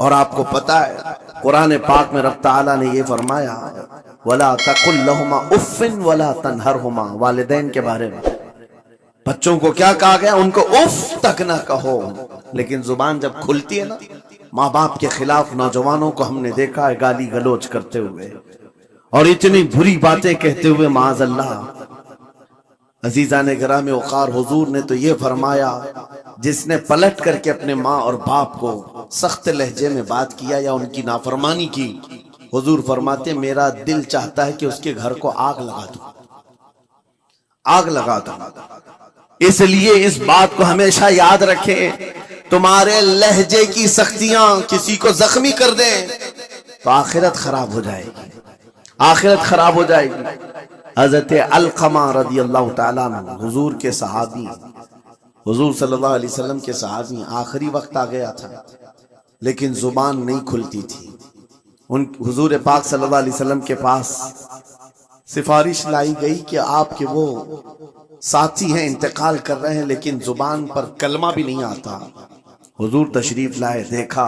اور آپ کو پتا ہے قرآن پاک میں رب تعالیٰ نے یہ فرمایا وَلَا تَقُلْ لَهُمَا اُفٍّ وَلَا تَنْهَرْهُمَا، والدین کے بارے میں بچوں کو کیا کہا گیا؟ ان کو اف تک نہ کہو. لیکن زبان جب کھلتی ہے نا، ماں باپ کے خلاف نوجوانوں کو ہم نے دیکھا ہے گالی گلوچ کرتے ہوئے اور اتنی بری باتیں کہتے ہوئے معاذ اللہ. عزیزان گرامی وقار، حضور نے تو یہ فرمایا جس نے پلٹ کر کے اپنے ماں اور باپ کو سخت لہجے میں بات کیا یا ان کی نافرمانی کی، حضور فرماتے میرا دل چاہتا ہے کہ اس کے گھر کو آگ لگا دوں، آگ لگا دوں. اس لیے اس بات کو ہمیشہ یاد رکھیں، تمہارے لہجے کی سختیاں کسی کو زخمی کر دیں تو آخرت خراب ہو جائے گی، آخرت خراب ہو جائے گی. حضرت علقمہ رضی اللہ تعالیٰ عنہ حضور کے صحابی، حضور صلی اللہ علیہ وسلم کے صحابی، آخری وقت آ گیا تھا لیکن زبان نہیں کھلتی تھی. ان حضور پاک صلی اللہ علیہ وسلم کے پاس سفارش لائی گئی کہ آپ کے وہ ساتھی ہیں انتقال کر رہے ہیں لیکن زبان پر کلمہ بھی نہیں آتا. حضور تشریف لائے، دیکھا،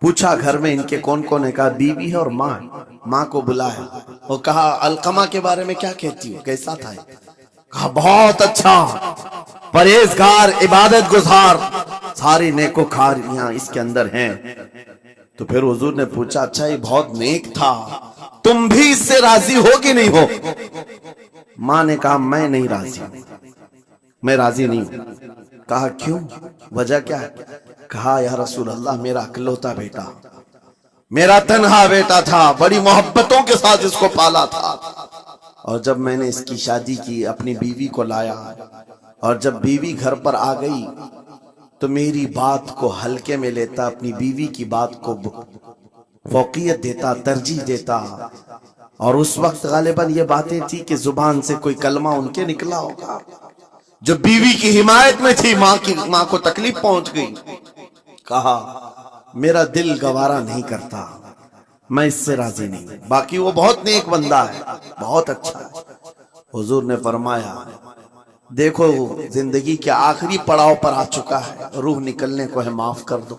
پوچھا گھر میں ان کے کون کون ہے؟ کہا بیوی ہے اور ماں. ماں کو بلایا اور کہا علقمہ کے بارے میں کیا کہتی ہو، کیسا تھا؟ کہا بہت اچھا، پرہیزگار، عبادت گزار، ساری نیکوکاریاں اس کے اندر ہیں. تو پھر حضور نے پوچھا اچھا یہ بہت نیک تھا، تم بھی اس سے راضی ہو کہ نہیں ہو؟ ماں نے کہا میں نہیں راضی، میں راضی نہیں ہوں. کہا کیوں، وجہ کیا ہے؟ کہا یا رسول اللہ میرا اکلوتا بیٹا، میرا تنہا بیٹا تھا، بڑی محبتوں کے ساتھ اس کو پالا تھا، اور جب میں نے اس کی شادی کی اپنی بیوی کو لایا اور جب بیوی گھر پر آ گئی تو میری بات کو ہلکے میں لیتا، اپنی بیوی کی بات کو فوقیت دیتا، ترجیح دیتا. اور اس وقت غالباً یہ باتیں تھی کہ زبان سے کوئی کلمہ ان کے نکلا ہوگا جو بیوی کی حمایت میں تھی، ماں کو تکلیف پہنچ گئی. کہا میرا دل گوارا نہیں کرتا، میں اس سے راضی نہیں. باقی وہ بہت نیک بندہ ہے، بہت اچھا ہے. حضور نے فرمایا دیکھو زندگی کے آخری پڑاؤ پر آ چکا ہے، روح نکلنے کو ہے، معاف کر دو.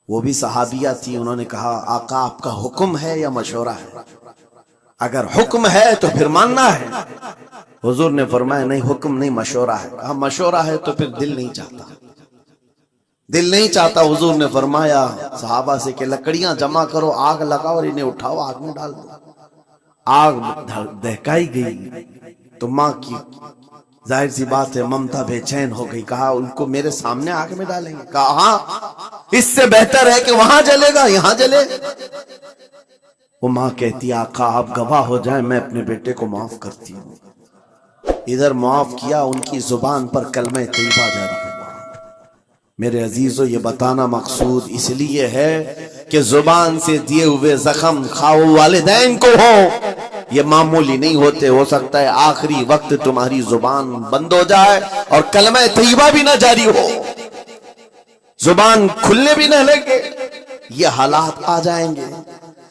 وہ بھی صحابیہ تھی، انہوں نے کہا آقا آپ کا حکم ہے یا مشورہ ہے؟ اگر حکم ہے تو پھر ماننا ہے. حضور نے فرمایا نہیں، حکم نہیں، مشورہ ہے. کہا مشورہ ہے تو پھر دل نہیں چاہتا، دل نہیں چاہتا. حضور نے فرمایا صحابہ سے کہ لکڑیاں جمع کرو، آگ لگاؤ اور انہیں اٹھاؤ، آگ میں ڈال دو. آگ دہکائی گئی تو ماں کی ظاہر سی بات ہے ممتا بے چین ہو گئی. کہا ان کو میرے سامنے آگ میں ڈالیں گے؟ کہا ہاں، اس سے بہتر ہے کہ وہاں جلے گا، یہاں جلے. وہ ماں کہتی آقا آپ گواہ ہو جائیں میں اپنے بیٹے کو معاف کرتی ہوں. ادھر معاف کیا، ان کی زبان پر کلمہ طیبہ جاری ہوا. میرے عزیزو یہ بتانا مقصود اس لیے ہے کہ زبان سے دیے ہوئے زخم خواہ والدین کو ہو، یہ معمولی نہیں ہوتے. ہو سکتا ہے آخری وقت تمہاری زبان بند ہو جائے اور کلمہ طیبہ بھی نہ جاری ہو، زبان کھلنے بھی نہ لگے، یہ حالات آ جائیں گے.